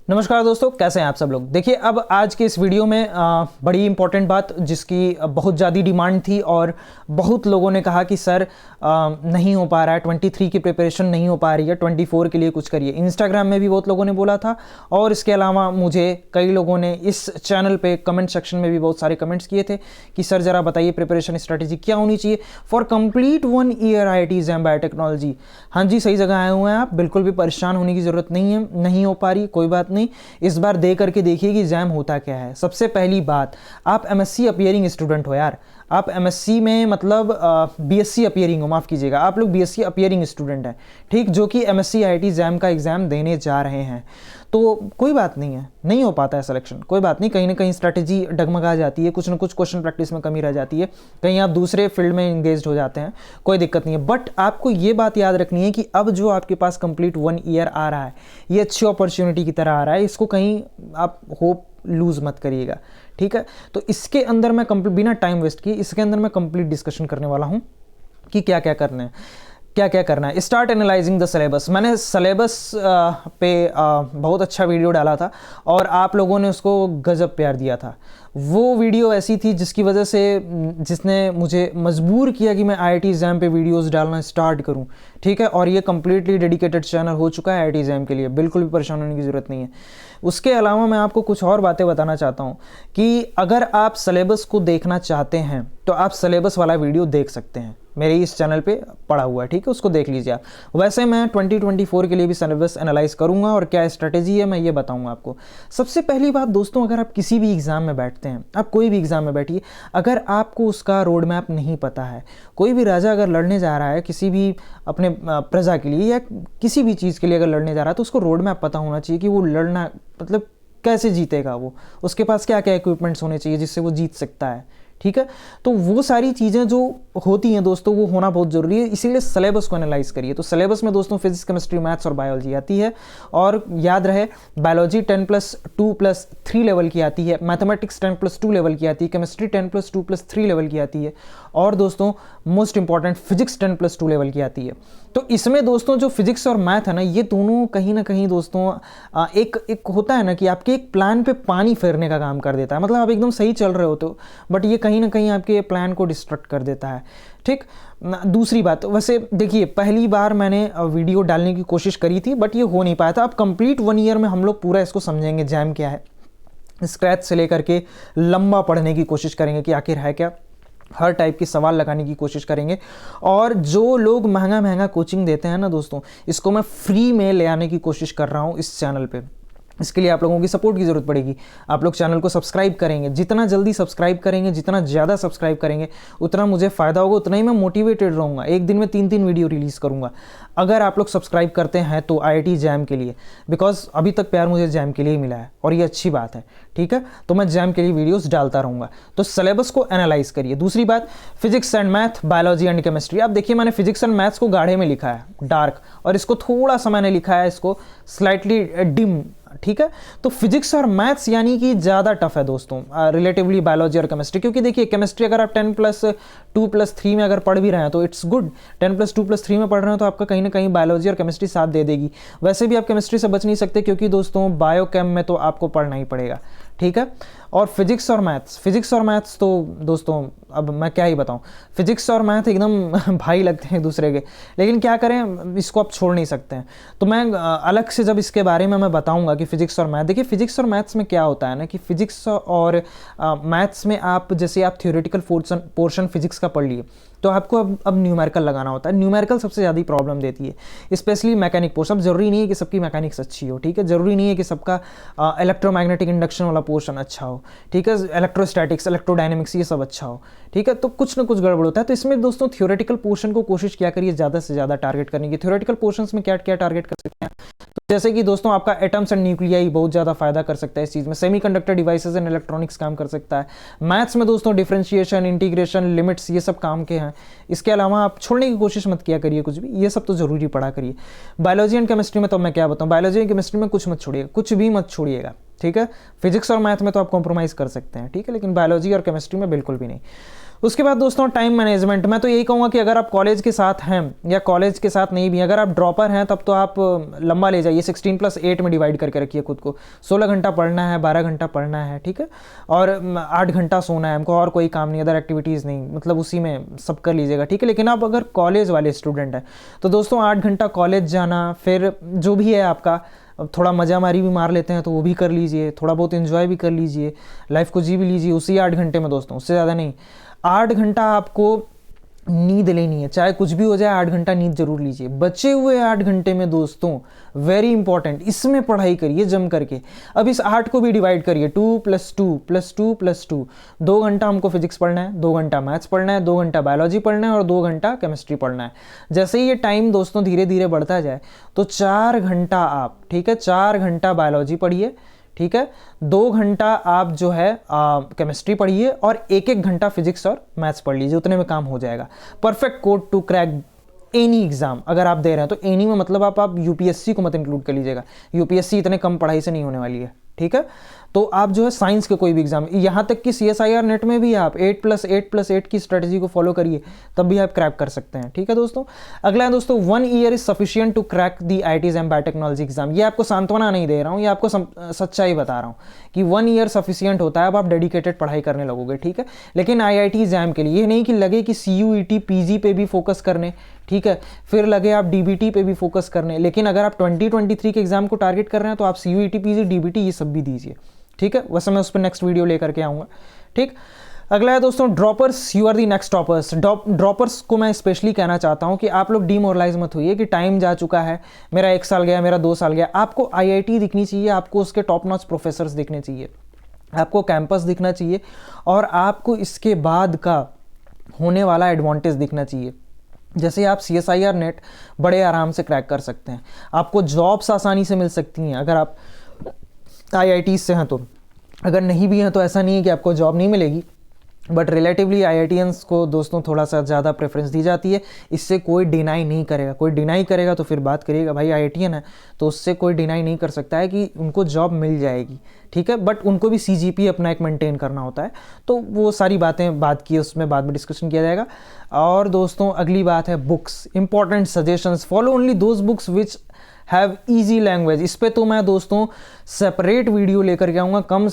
नमस्कार दोस्तों, कैसे हैं आप सब लोग। देखिए, अब आज के इस वीडियो में बड़ी इंपॉर्टेंट बात जिसकी बहुत ज़्यादा डिमांड थी और बहुत लोगों ने कहा कि सर नहीं हो पा रहा है, 23 की प्रिपरेशन नहीं हो पा रही है, 24 के लिए कुछ करिए। इंस्टाग्राम में भी बहुत लोगों ने बोला था और इसके अलावा मुझे कई लोगों ने इस चैनल पे कमेंट सेक्शन में भी बहुत सारे कमेंट्स किए थे कि सर ज़रा बताइए प्रिपरेशन स्ट्रेटेजी क्या होनी चाहिए for complete 1 year IIT exam biotechnology. हाँ जी, सही जगह आए हुए हैं आप, बिल्कुल भी परेशान होने की ज़रूरत नहीं है। नहीं हो पा रही, कोई बात नहीं, इस बार दे करके देखिए कि एग्जाम होता क्या है। सबसे पहली बात, आप MSc अपीयरिंग स्टूडेंट हो यार। आप MSc में मतलब BSc अपीयरिंग हो, माफ़ कीजिएगा, आप लोग BSc अपीयरिंग स्टूडेंट हैं, ठीक, जो कि MSc IIT एग्जाम का एग्ज़ाम देने जा रहे हैं। तो कोई बात नहीं है, नहीं हो पाता है सिलेक्शन, कोई बात नहीं, कहीं ना कहीं स्ट्रैटेजी डगमगा जाती है, कुछ ना कुछ क्वेश्चन प्रैक्टिस में कमी रह जाती है, कहीं आप दूसरे फील्ड में इंगेज हो जाते हैं, कोई दिक्कत नहीं है। बट आपको ये बात याद रखनी है कि अब जो आपके पास कंप्लीट 1 ईयर आ रहा है, ये अच्छी अपॉर्चुनिटी की तरह आ रहा है, इसको कहीं आप होप लूज़ मत करिएगा, ठीक है। तो इसके अंदर मैं बिना टाइम वेस्ट किए इसके अंदर मैं कंप्लीट डिस्कशन करने वाला हूँ कि क्या क्या करना है, क्या क्या करना है। Start analysing the syllabus. मैंने सिलेबस पे बहुत अच्छा वीडियो डाला था और आप लोगों ने उसको गजब प्यार दिया था। वो वीडियो ऐसी थी जिसकी वजह से जिसने मुझे मजबूर किया कि मैं IIT एग्ज़ाम पे वीडियोस डालना स्टार्ट करूं, ठीक है। और ये कम्प्लीटली डेडिकेटेड चैनल हो चुका है IIT एग्ज़ाम के लिए, बिल्कुल भी परेशान होने की ज़रूरत नहीं है। उसके अलावा मैं आपको कुछ और बातें बताना चाहता हूं कि अगर आप सिलेबस को देखना चाहते हैं तो आप सिलेबस वाला वीडियो देख सकते हैं, मेरे इस चैनल पे पड़ा हुआ है, ठीक है, उसको देख लीजिए आप। वैसे मैं 2024 के लिए भी सिलेबस एनालाइज करूंगा और क्या स्ट्रेटेजी है मैं ये बताऊंगा आपको। सबसे पहली बात दोस्तों, अगर आप किसी भी एग्ज़ाम में बैठते हैं, आप कोई भी एग्ज़ाम में बैठिए, अगर आपको उसका रोड मैप नहीं पता है, कोई भी राजा अगर लड़ने जा रहा है किसी भी अपने प्रजा के लिए या किसी भी चीज़ के लिए अगर लड़ने जा रहा है तो उसको रोड मैप पता होना चाहिए कि वो लड़ना मतलब कैसे जीतेगा, वो उसके पास क्या क्या इक्विपमेंट्स होने चाहिए जिससे वो जीत सकता है, ठीक है। तो वो सारी चीज़ें जो होती हैं दोस्तों, वो होना बहुत ज़रूरी है, इसीलिए सिलेबस को एनालाइज करिए। तो सिलेबस में दोस्तों फिजिक्स, केमिस्ट्री, मैथ्स और बायोलॉजी आती है और याद रहे बायोलॉजी 10+2+3 लेवल की आती है, मैथमेटिक्स 10+2 लेवल की आती है, केमिस्ट्री 10+2+3 लेवल की आती है और दोस्तों मोस्ट इंपॉर्टेंट फिजिक्स 10+2 लेवल की आती है। तो इसमें दोस्तों जो फिजिक्स और मैथ है ना, ये दोनों कहीं ना कहीं दोस्तों एक होता है ना कि आपके एक प्लान पे पानी फेरने का काम कर देता है। मतलब आप एकदम सही चल रहे होते हो बट ये कहीं ना कहीं आपके प्लान को डिस्ट्रक्ट कर देता है, ठीक। दूसरी बात, वैसे देखिए पहली बार मैंने वीडियो डालने की कोशिश करी थी बट ये हो नहीं पाया था। अब कंप्लीट 1 ईयर में हम लोग पूरा इसको समझेंगे, जैम क्या है, स्क्रैच से लेकर के लंबा पढ़ने की कोशिश करेंगे कि आखिर है क्या, हर टाइप के सवाल लगाने की कोशिश करेंगे। और जो लोग महंगा महंगा कोचिंग देते हैं ना दोस्तों, इसको मैं फ्री में ले आने की कोशिश कर रहा हूँ इस चैनल पे। इसके लिए आप लोगों की सपोर्ट की ज़रूरत पड़ेगी। आप लोग चैनल को सब्सक्राइब करेंगे, जितना जल्दी सब्सक्राइब करेंगे, जितना ज़्यादा सब्सक्राइब करेंगे उतना मुझे फ़ायदा होगा, उतना ही मैं मोटिवेटेड रहूँगा। एक दिन में 3-3 वीडियो रिलीज़ करूँगा अगर आप लोग सब्सक्राइब करते हैं तो IIT जैम के लिए, बिकॉज अभी तक प्यार मुझे जैम के लिए ही मिला है और ये अच्छी बात है, ठीक है। तो मैं जैम के लिए वीडियोज़ डालता रहूँगा। तो सिलेबस को एनालाइज करिए। दूसरी बात, physics and math, biology and chemistry. आप देखिए मैंने फिजिक्स एंड मैथ्स को गाढ़े में लिखा है, डार्क, और इसको थोड़ा सा मैंने लिखा है इसको स्लाइटली डिम, ठीक है। तो फिजिक्स और मैथ्स यानी कि ज़्यादा टफ है दोस्तों रिलेटिवली बायोलॉजी और केमिस्ट्री, क्योंकि देखिए केमिस्ट्री अगर आप 10+2+3 में अगर पढ़ भी रहे हैं तो इट्स गुड, 10+2+3 में पढ़ रहे हैं तो आपका कहीं ना कहीं बायोलॉजी और केमिस्ट्री साथ दे देगी। वैसे भी आप केमिस्ट्री से बच नहीं सकते क्योंकि दोस्तों बायोकेम में तो आपको पढ़ना ही पड़ेगा, ठीक है। और फिजिक्स और मैथ्स तो दोस्तों अब मैं क्या ही बताऊं, फिजिक्स और मैथ एकदम भाई लगते हैं एक दूसरे के, लेकिन क्या करें, इसको आप छोड़ नहीं सकते हैं। तो मैं अलग से जब इसके बारे में मैं बताऊंगा कि फिजिक्स और मैथ, देखिए फिजिक्स और मैथ्स में क्या होता है ना कि फिजिक्स और मैथ्स में आप जैसे आप थ्योरेटिकल पोर्शन फिजिक्स का पढ़ लिए तो आपको अब न्यूमेरिकल लगाना होता है। न्यूमेरिकल सबसे ज़्यादा प्रॉब्लम देती है, स्पेशली मैकेनिक पोर्शन। अब जरूरी नहीं है कि सबकी मैकेनिक्स अच्छी हो, ठीक है, जरूरी नहीं है कि सबका इलेक्ट्रोमैग्नेटिक इंडक्शन वाला पोर्शन अच्छा हो, ठीक है, इलेक्ट्रोस्टैटिक्स, इलेक्ट्रोडायनेमिक्स ये सब अच्छा हो, ठीक है। तो कुछ ना कुछ गड़बड़ होता है। तो इसमें दोस्तों थ्योरेटिकल पोर्शन को कोशिश किया करिए ज़्यादा से ज़्यादा टारगेट करने की। थ्योरेटिकल पोर्शंस में क्या क्या टारगेट कर सकते हैं, तो जैसे कि दोस्तों आपका एटम्स एंड न्यूक्लियाई बहुत ज़्यादा फायदा कर सकता है इस चीज़ में, सेमीकंडक्टर डिवाइसेस एंड इलेक्ट्रॉनिक्स काम कर सकता है। मैथ्स में दोस्तों डिफरेंशिएशन, इंटीग्रेशन, लिमिट्स ये सब काम के हैं। इसके अलावा आप छोड़ने की कोशिश मत किया करिए कुछ भी, ये सब तो जरूरी पढ़ा करिए। बायोलॉजी एंड केमिस्ट्री में तो मैं क्या बताऊँ, बायोलॉजी एंड केमिस्ट्री में कुछ मत छोड़िएगा, कुछ भी मत छोड़िएगा, ठीक है। फिजिक्स और मैथ में तो आप कॉम्प्रोमाइज़ कर सकते हैं, ठीक है, लेकिन बायोलॉजी और केमिस्ट्री में बिल्कुल भी नहीं। उसके बाद दोस्तों टाइम मैनेजमेंट। मैं तो यही कहूँगा कि अगर आप कॉलेज के साथ हैं या कॉलेज के साथ नहीं भी, अगर आप ड्रॉपर हैं तब तो आप लंबा ले जाइए, 16+8 में डिवाइड करके रखिए खुद को। 16 घंटा पढ़ना है, 12 घंटा पढ़ना है, ठीक है, और 8 घंटा सोना है हमको, और कोई काम नहीं, अदर एक्टिविटीज़ नहीं, मतलब उसी में सब कर लीजिएगा, ठीक है। लेकिन आप अगर कॉलेज वाले स्टूडेंट हैं तो दोस्तों 8 घंटा कॉलेज जाना, फिर जो भी है आपका थोड़ा मज़ा मारी भी मार लेते हैं तो वो भी कर लीजिए, थोड़ा बहुत एंजॉय भी कर लीजिए, लाइफ को जी भी लीजिए उसी 8 घंटे में दोस्तों, उससे ज़्यादा नहीं। 8 घंटा आपको नींद लेनी है, चाहे कुछ भी हो जाए 8 घंटा नींद जरूर लीजिए। बचे हुए 8 घंटे में दोस्तों वेरी इंपॉर्टेंट, इसमें पढ़ाई करिए जम करके। अब इस 8 को भी डिवाइड करिए, 2+2+2+2। 2 घंटा हमको फिजिक्स पढ़ना है, 2 घंटा मैथ्स पढ़ना है, 2 घंटा बायोलॉजी पढ़ना है और 2 घंटा केमिस्ट्री पढ़ना है। जैसे ही ये टाइम दोस्तों धीरे धीरे बढ़ता जाए तो 4 घंटा आप, ठीक है, 4 घंटा बायोलॉजी पढ़िए, ठीक है, 2 घंटा आप जो है केमिस्ट्री पढ़िए और 1-1 घंटा फिजिक्स और मैथ्स पढ़ लीजिए, उतने में काम हो जाएगा। Perfect code to crack any exam अगर आप दे रहे हैं तो एनी में मतलब आप यूपीएससी को मत इंक्लूड कर लीजिएगा, यूपीएससी इतने कम पढ़ाई से नहीं होने वाली है, ठीक है। तो आप जो है साइंस के कोई भी एग्जाम, यहाँ तक कि CSIR नेट में भी आप 8+8+8 की स्ट्रेटेजी को फॉलो करिए, तब भी आप क्रैक कर सकते हैं, ठीक है दोस्तों। अगला है दोस्तों 1 year is sufficient to crack the IITs and biotechnology exam. ये आपको सांत्वना नहीं दे रहा हूँ, ये आपको सच्चाई बता रहा हूँ कि 1 ईयर सफिशिएंट होता है, अब आप डेडिकेटेड पढ़ाई करने लगोगे, ठीक है। लेकिन IIT एग्जाम के लिए ये नहीं कि लगे कि CUET PG पे भी फोकस करने, ठीक है, फिर लगे आप DBT पे भी फोकस करने। लेकिन अगर आप 2023 के एग्जाम को टारगेट कर रहे हैं तो आप CUET PG DBT ये सब भी दीजिए, ठीक है। वैसे मैं उस पर नेक्स्ट वीडियो लेकर के आऊँगा, ठीक। अगला है दोस्तों droppers, you are the next toppers. Droppers को मैं स्पेशली कहना चाहता हूँ कि आप लोग डीमोरलाइज मत होइए कि टाइम जा चुका है, मेरा 1 साल गया, मेरा 2 साल गया। आपको IIT दिखनी चाहिए, आपको उसके टॉप नॉच प्रोफेसर्स दिखने चाहिए, आपको कैंपस दिखना चाहिए और आपको इसके बाद का होने वाला एडवांटेज दिखना चाहिए। जैसे आप CSIR नेट बड़े आराम से क्रैक कर सकते हैं, आपको जॉब्स आसानी से मिल सकती हैं अगर आप IIT से हैं तो। अगर नहीं भी हैं तो ऐसा नहीं है कि आपको जॉब नहीं मिलेगी, बट रिलेटिवली IITians को दोस्तों थोड़ा सा ज़्यादा प्रेफरेंस दी जाती है, इससे कोई डिनाई नहीं करेगा। कोई डिनाई करेगा तो फिर बात करिएगा, भाई IITian है तो उससे कोई डिनाई नहीं कर सकता है कि उनको जॉब मिल जाएगी, ठीक है। बट उनको भी CGPA अपना एक मेंटेन करना होता है, तो वो सारी बातें बात की उसमें बाद में डिस्कशन किया जाएगा। और दोस्तों अगली बात है books, important suggestions, follow only those books which have easy language. इस पे तो मैं दोस्तों सेपरेट वीडियो लेकर के आऊँगा, कम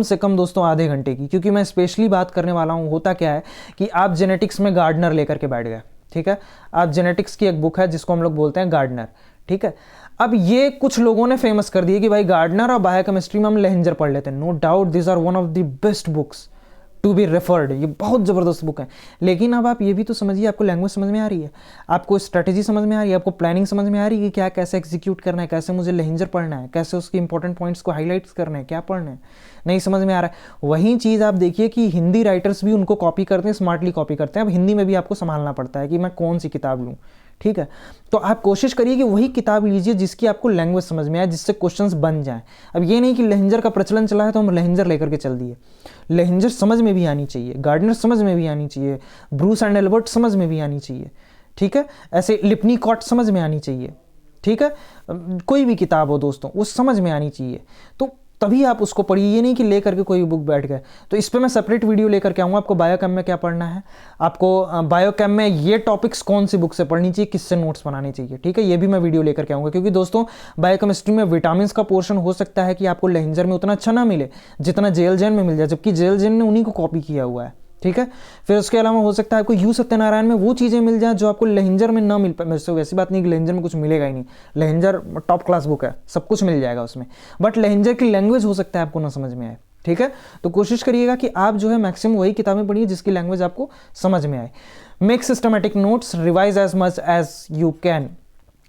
से कम दोस्तों आधे घंटे की, क्योंकि मैं स्पेशली बात करने वाला हूँ। होता क्या है कि आप जेनेटिक्स में गार्डनर लेकर के बैठ गए, ठीक है, आप जेनेटिक्स की एक बुक है जिसको हम लोग बोलते हैं गार्डनर, ठीक है। अब ये कुछ लोगों ने फेमस कर दिया कि भाई गार्डनर और बायोकेमिस्ट्री में हम लेहेंजर पढ़ लेते हैं। No doubt this are one of the best books to be referred, ये बहुत ज़बरदस्त बुक है। लेकिन अब आप ये भी तो समझिए, आपको लैंग्वेज समझ में आ रही है, आपको स्ट्रेटेजी समझ में आ रही है, आपको प्लानिंग समझ में आ रही है कि क्या कैसे एग्जीक्यूट करना है, कैसे मुझे लेहेंजर पढ़ना है, कैसे उसके इंपॉर्टेंट पॉइंट्स को हाईलाइट करना है, क्या पढ़ना है, नहीं समझ में आ रहा है। वही चीज़ आप देखिए कि हिंदी राइटर्स भी उनको कॉपी करते हैं, स्मार्टली कॉपी करते हैं। अब हिंदी में भी आपको संभालना पड़ता है कि मैं कौन सी किताब लूँ, ठीक है। तो आप कोशिश करिए कि वही किताब लीजिए जिसकी आपको लैंग्वेज समझ में आए, जिससे क्वेश्चंस बन जाएं। अब ये नहीं कि लेहेंजर का प्रचलन चला है तो हम लेहेंजर लेकर के चल दिए। लेहेंजर समझ में भी आनी चाहिए, गार्डनर समझ में भी आनी चाहिए, ब्रूस एंड एल्बर्ट समझ में भी आनी चाहिए, ठीक है। ऐसे लिपनीकॉट समझ में आनी चाहिए, ठीक है। कोई भी किताब हो दोस्तों वो समझ में आनी चाहिए, तो तभी आप उसको पढ़िए। ये नहीं कि ले करके कोई बुक बैठ गए। तो इस पे मैं सेपरेट वीडियो लेकर के आऊँगा। आपको बायोकेम में क्या पढ़ना है, आपको बायोकेम में ये टॉपिक्स कौन सी बुक से पढ़नी चाहिए, किससे नोट्स बनाने चाहिए, ठीक है, ये भी मैं वीडियो लेकर के आऊँगा। क्योंकि दोस्तों बायोकेमिस्ट्री में विटामिन का पोर्शन हो सकता है कि आपको लेहेंजर में उतना अच्छा ना मिले जितना JLJN में मिल जाए, जबकि JLJN ने उन्हीं को कॉपी किया हुआ है, ठीक है। फिर उसके अलावा हो सकता है आपको यू सत्यनारायण में वो चीज़ें मिल जाए जो आपको लेहेंजर में ना मिल पाए। मेरे से वैसी बात नहीं कि लेहेंजर में कुछ मिलेगा ही नहीं, लेहेंजर टॉप क्लास बुक है, सब कुछ मिल जाएगा उसमें, बट लेहेंजर की लैंग्वेज हो सकता है आपको ना समझ में आए, ठीक है। तो कोशिश करिएगा कि आप जो है मैक्सिमम वही किताबें पढ़िए जिसकी लैंग्वेज आपको समझ में आए। Make systematic notes, revise as much as you can.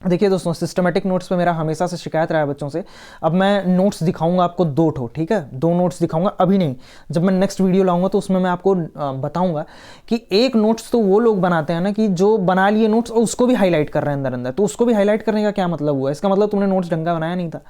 देखिए दोस्तों सिस्टमेटिक नोट्स पे मेरा हमेशा से शिकायत रहा है बच्चों से। अब मैं नोट्स दिखाऊंगा आपको 2 ठो, ठीक है, 2 नोट्स दिखाऊंगा, अभी नहीं, जब मैं नेक्स्ट वीडियो लाऊंगा तो उसमें मैं आपको बताऊंगा कि एक नोट्स तो वो लोग बनाते हैं ना कि जो बना लिए नोट्स और उसको भी हाईलाइट कर रहे हैं अंदर अंदर। तो उसको भी हाईलाइट करने का क्या मतलब हुआ, इसका मतलब तुमने नोट्स ढंग का बनाया नहीं था।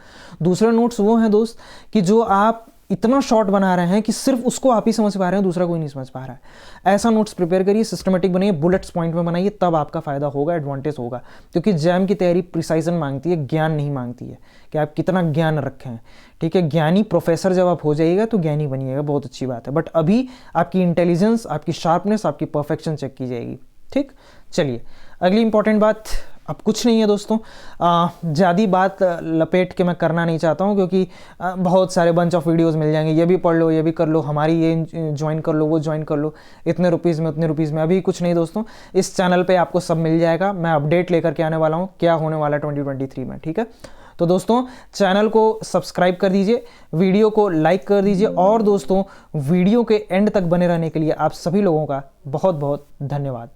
दूसरे नोट्स वो हैं दोस्त कि जो आप इतना शॉर्ट बना रहे हैं कि सिर्फ उसको आप ही समझ पा रहे हैं, दूसरा कोई नहीं समझ पा रहा है। ऐसा नोट्स प्रिपेयर करिए, सिस्टमेटिक बनाइए, बुलेट्स पॉइंट में बनाइए, तब आपका फायदा होगा, एडवांटेज होगा। क्योंकि जैम की तैयारी प्रिसाइजन मांगती है, ज्ञान नहीं मांगती है कि आप कितना ज्ञान रखें हैं। ठीक है, ज्ञानी प्रोफेसर जब आप हो जाइएगा तो ज्ञानी बनिएगा, बहुत अच्छी बात है, बट अभी आपकी इंटेलिजेंस, आपकी शार्पनेस, आपकी परफेक्शन चेक की जाएगी। ठीक, चलिए अगली इंपॉर्टेंट बात, अब कुछ नहीं है दोस्तों, ज़्यादा बात लपेट के मैं करना नहीं चाहता हूँ, क्योंकि बहुत सारे बंच ऑफ वीडियोस मिल जाएंगे, ये भी पढ़ लो, ये भी कर लो, हमारी ये ज्वाइन कर लो, वो ज्वाइन कर लो, इतने रुपीज़ में, उतने रुपीज़ में। अभी कुछ नहीं दोस्तों, इस चैनल पे आपको सब मिल जाएगा। मैं अपडेट लेकर के आने वाला हूँ क्या होने वाला है 2023 में। ठीक है, तो दोस्तों चैनल को सब्सक्राइब कर दीजिए, वीडियो को लाइक कर दीजिए, और दोस्तों वीडियो के एंड तक बने रहने के लिए आप सभी लोगों का बहुत बहुत धन्यवाद।